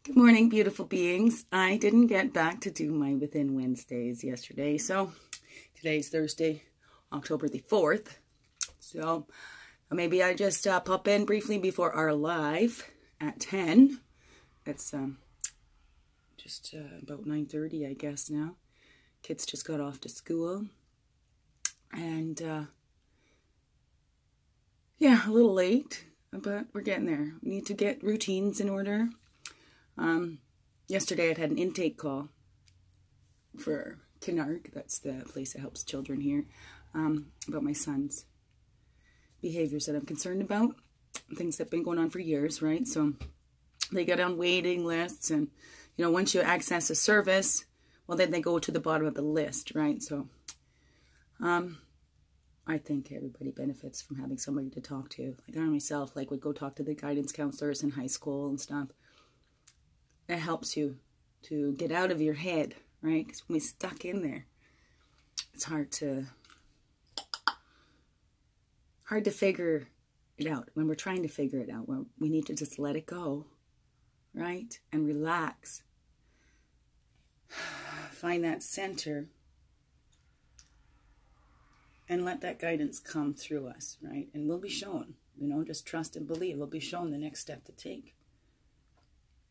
Good morning, beautiful beings. I didn't get back to do my Within Wednesdays yesterday, so today's Thursday, October the 4th. So maybe I just pop in briefly before our live at 10. It's just about 9:30, I guess now. Kids just got off to school. And yeah, a little late, but we're getting there. We need to get routines in order. Yesterday I had an intake call for Kinark, that's the place that helps children here, about my son's behaviors that I'm concerned about, things that have been going on for years, right? So they get on waiting lists, and, you know, once you access a service, well, then they go to the bottom of the list, right? So, I think everybody benefits from having somebody to talk to. Like I myself, would go talk to the guidance counselors in high school and stuff. It helps you to get out of your head, right? Because when we're stuck in there, it's hard to figure it out. When we're trying to figure it out, well, we need to just let it go, right? And relax. Find that center and let that guidance come through us, right? And we'll be shown, you know, just trust and believe. We'll be shown the next step to take.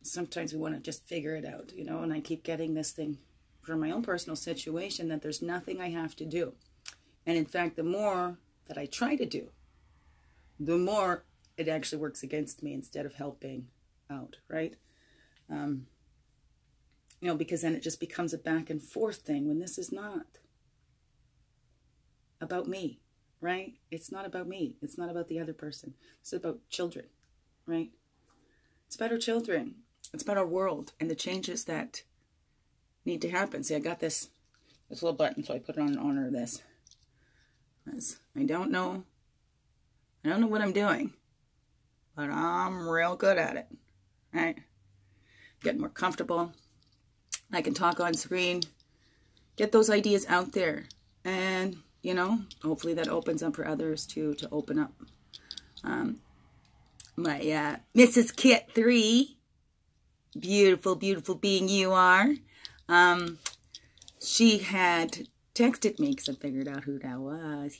Sometimes we want to just figure it out, you know, and I keep getting this thing from my own personal situation that there's nothing I have to do. And in fact, the more that I try to do, the more it actually works against me instead of helping out, right? You know, because then it just becomes a back and forth thing when this is not about me, right? It's not about me. It's not about the other person. It's about children, right? It's about our children. It's about our world and the changes that need to happen. See, I got this little button, so I put it on in honor of this. I don't know what I'm doing, but I'm real good at it, right? Getting more comfortable. I can talk on screen, get those ideas out there, and, you know, hopefully that opens up for others too, to open up. My Mrs. Kit 3, beautiful, beautiful being you are. She had texted me because I figured out who that was.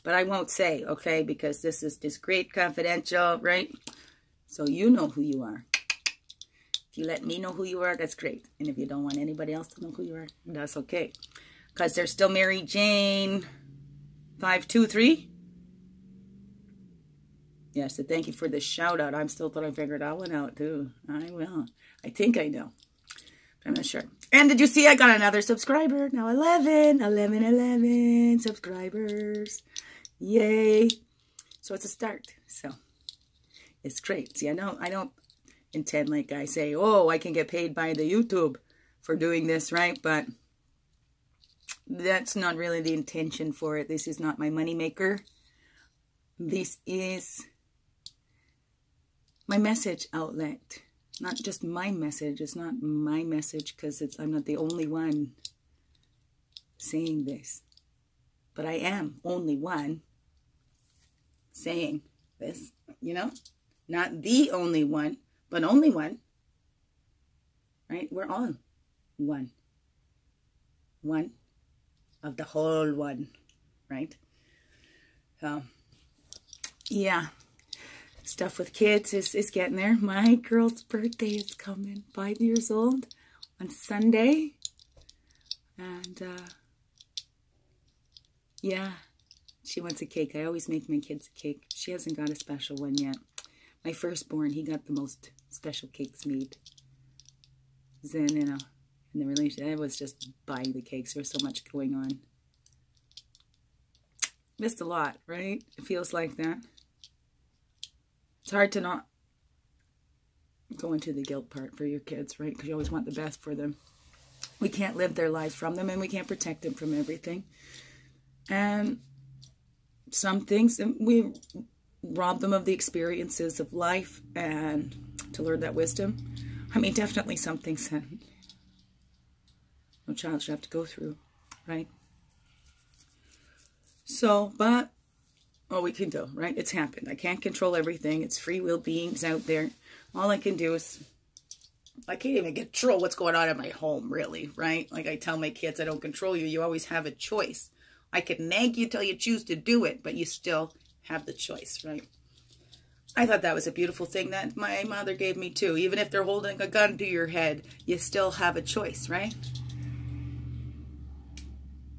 But I won't say, okay, because this is discreet, confidential, right? So you know who you are. If you let me know who you are, that's great. And if you don't want anybody else to know who you are, that's okay. Because there's still Mary Jane 523. Yes, so thank you for the shout out. I'm still trying to figure that one out too. I will. I think I know. But I'm not sure. And did you see I got another subscriber? Now 11 subscribers. Yay. So it's a start. So it's great. See, I don't intend, like I say, oh, I can get paid by the YouTube for doing this, right? But that's not really the intention for it. This is not my moneymaker. This is my message outlet. Not just my message. It's not my message because I'm not the only one saying this. But I am only one saying this, you know? Not the only one, but only one. Right? We're all one. One of the whole one. Right? So, yeah. Stuff with kids is getting there. My girl's birthday is coming. 5 years old on Sunday. And, yeah, she wants a cake. I always make my kids a cake. She hasn't got a special one yet. My firstborn, he got the most special cakes made. Then, you know, in the relationship, it was just buying the cakes. There was so much going on. Missed a lot, right? It feels like that. It's hard to not go into the guilt part for your kids, right? Because you always want the best for them. We can't live their lives from them, and we can't protect them from everything. And some things, we rob them of the experiences of life and to learn that wisdom. I mean, definitely some things that no child should have to go through, right? So, but all we can do, right? It's happened. I can't control everything. It's free will beings out there. All I can do is I can't even control what's going on in my home, really, right? Like I tell my kids, I don't control you. You always have a choice. I can nag you till you choose to do it, but you still have the choice, right? I thought that was a beautiful thing that my mother gave me too. Even if they're holding a gun to your head, you still have a choice, right?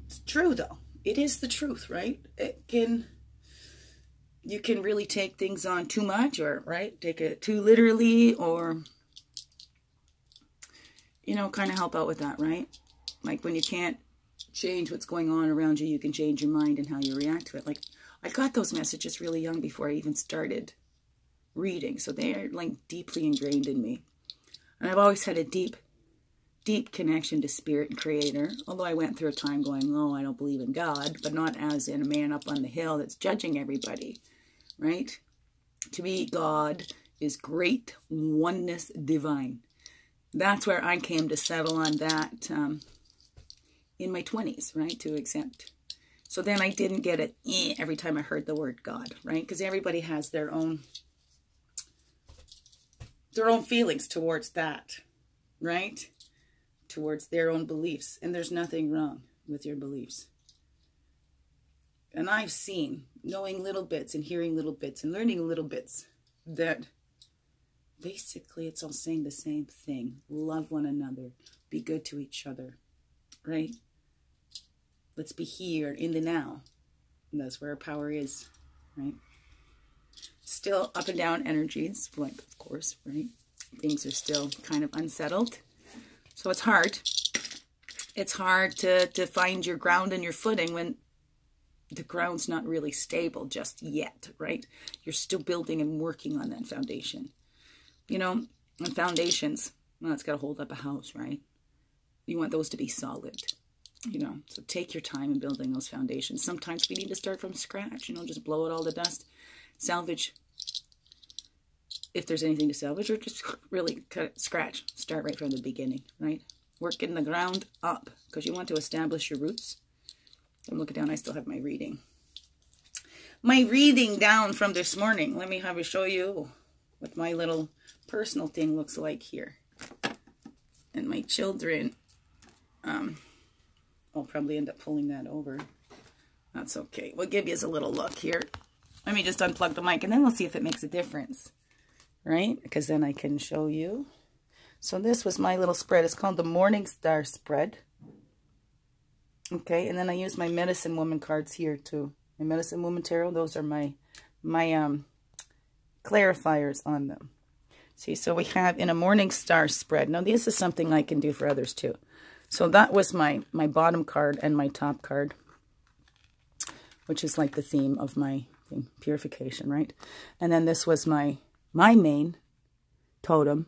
It's true, though. It is the truth, right? You can really take things on too much, or, right, take it too literally, or, you know, kind of help out with that, right? Like when you can't change what's going on around you, you can change your mind and how you react to it. Like, I got those messages really young before I even started reading, so they are like deeply ingrained in me. And I've always had a deep connection to Spirit and Creator, although I went through a time going, oh, I don't believe in God, but not as in a man up on the hill that's judging everybody, right? To me, God is great, oneness, divine. That's where I came to settle on that in my 20s, right, to accept. So then I didn't get it every time I heard the word God, right? Because everybody has their own feelings towards that, right? Towards their own beliefs. And there's nothing wrong with your beliefs. And I've seen, knowing little bits and hearing little bits and learning little bits, that basically it's all saying the same thing. Love one another. Be good to each other, right? Let's be here in the now. And that's where our power is, right? Still up and down energies, like, of course, right? Things are still kind of unsettled. So it's hard. It's hard to find your ground and your footing when the ground's not really stable just yet, right? You're still building and working on that foundation. You know, and foundations, well, it's got to hold up a house, right? You want those to be solid, you know. So take your time in building those foundations. Sometimes we need to start from scratch, you know, just blow out all the dust. Salvage, if there's anything to salvage, or just really scratch. Start right from the beginning, right? Work in the ground up, because you want to establish your roots. I'm looking down, I still have my reading. My reading down from this morning. Let me have a show you what my little personal thing looks like here. And my children, I'll probably end up pulling that over. That's okay. We'll give you a little look here. Let me just unplug the mic, and then we'll see if it makes a difference, right? Because then I can show you. So this was my little spread. It's called the Morning Star Spread. Okay, and then I use my Medicine Woman cards here too. My Medicine Woman Tarot, those are my clarifiers on them. See, so we have in a Morning Star Spread. Now this is something I can do for others too. So that was my bottom card and my top card, which is like the theme of my thing, purification, right? And then this was my main totem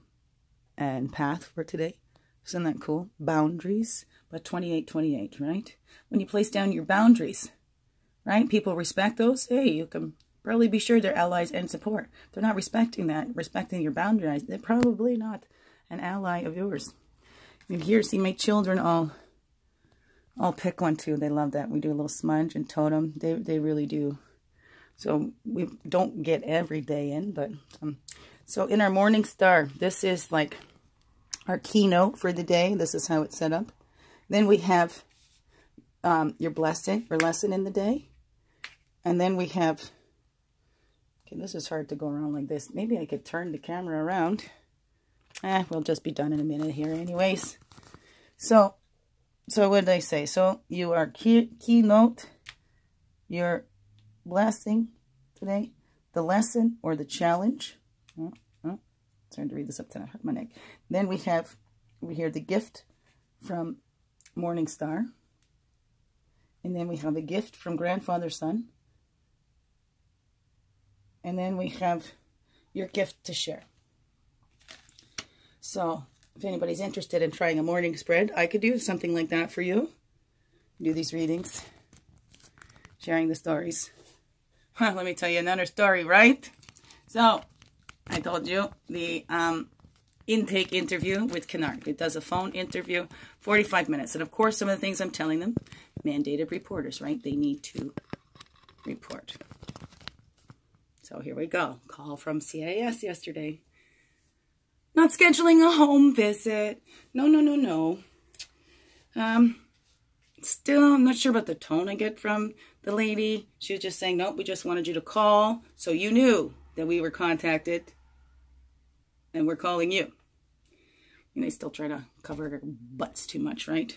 and path for today. Isn't that cool? Boundaries, but 2828, right? When you place down your boundaries, right? People respect those. Hey, you can probably be sure they're allies and support. If they're not respecting that, respecting your boundaries, they're probably not an ally of yours. And here, see my children all pick one too. They love that. We do a little smudge and totem. They really do. So we don't get every day in, but so in our Morning Star, this is like our keynote for the day. This is how it's set up. Then we have your blessing or lesson in the day. And then we have, okay, this is hard to go around like this. Maybe I could turn the camera around. We'll just be done in a minute here anyways. So what did I say? So you are keynote, your blessing today, the lesson or the challenge. It's hard to read this up to hurt my neck. Then we have over here the gift from Morning Star. And then we have a gift from Grandfather Sun. And then we have your gift to share. So if anybody's interested in trying a morning spread, I could do something like that for you. Do these readings, sharing the stories. Let me tell you another story, right? So I told you the intake interview with Kennard. It does a phone interview, 45 minutes. And of course, some of the things I'm telling them, mandated reporters, right? They need to report. So here we go. Call from CIS yesterday. Not scheduling a home visit. No, no, no, no. Still, I'm not sure about the tone I get from the lady. She was just saying, nope, we just wanted you to call so you knew that we were contacted and we're calling you. And they still try to cover their butts too much, right?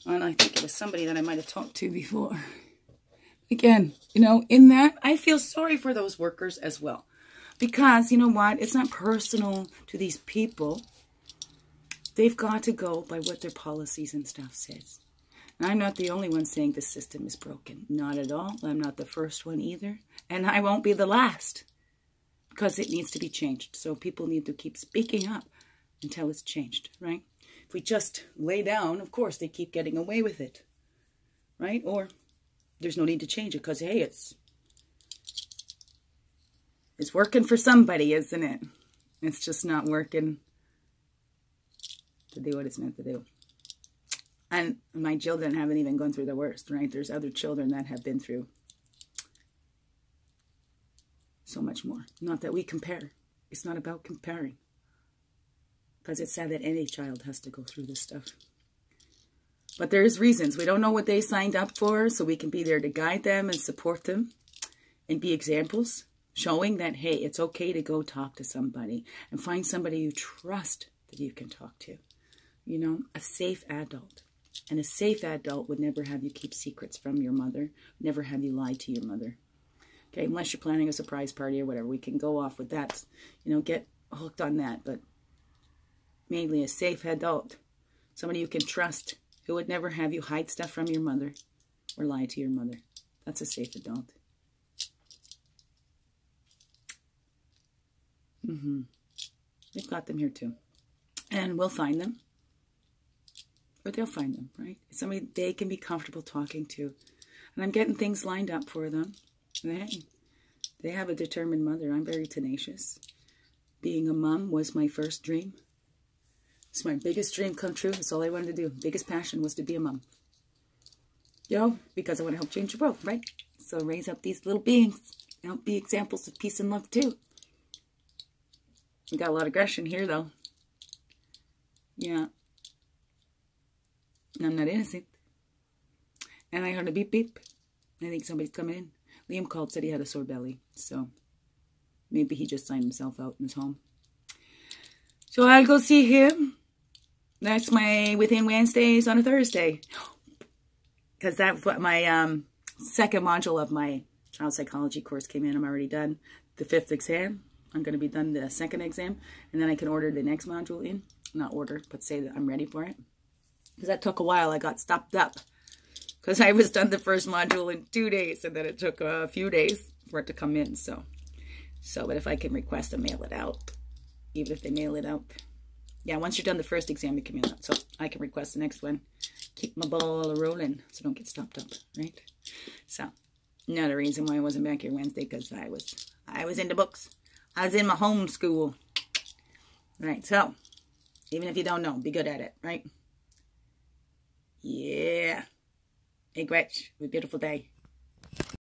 And I think it was somebody that I might have talked to before. Again, you know, in that, I feel sorry for those workers as well. Because, you know what? It's not personal to these people. They've got to go by what their policies and stuff says. And I'm not the only one saying the system is broken. Not at all. I'm not the first one either. And I won't be the last. Because it needs to be changed. So people need to keep speaking up until it's changed, right? If we just lay down, of course, they keep getting away with it, right? Or there's no need to change it because, hey, it's working for somebody, isn't it? It's just not working to do what it's meant to do. And my children haven't even gone through the worst, right? There's other children that have been through so much more. Not that we compare. It's not about comparing. Because it's sad that any child has to go through this stuff. But there's reasons. We don't know what they signed up for, so we can be there to guide them and support them and be examples, showing that, hey, it's okay to go talk to somebody and find somebody you trust that you can talk to. You know, a safe adult. And a safe adult would never have you keep secrets from your mother, never have you lie to your mother. Okay, unless you're planning a surprise party or whatever, we can go off with that, you know, get hooked on that. But mainly a safe adult, somebody you can trust, who would never have you hide stuff from your mother or lie to your mother. That's a safe adult. We've got them here too. And we'll find them. Or they'll find them, right? Somebody they can be comfortable talking to. And I'm getting things lined up for them. They have a determined mother. I'm very tenacious. Being a mom was my first dream. It's my biggest dream come true. That's all I wanted to do. Biggest passion was to be a mom. You know, because I want to help change the world, right? So raise up these little beings. Help be examples of peace and love too. We got a lot of aggression here though. Yeah. I'm not innocent. And I heard a beep beep. I think somebody's coming in. Liam called, said he had a sore belly. So maybe he just signed himself out in his home. So I'll go see him. That's my Within Wednesdays on a Thursday. Because that's what my second module of my child psychology course came in. I'm already done the 5th exam. I'm going to be done the 2nd exam. And then I can order the next module in. Not order, but say that I'm ready for it. Because that took a while. I got stopped up. Because I was done the first module in 2 days. And then it took a few days for it to come in. So, but if I can request to mail it out. Even if they mail it out. Yeah, once you're done the first exam, you can mail it out. So I can request the next one. Keep my ball rolling. So don't get stopped up. Right? So, another reason why I wasn't back here Wednesday. Because I was into books. I was in my homeschool. Right, so. Even if you don't know, be good at it. Right? Yeah. Hey, Gretch, have a beautiful day.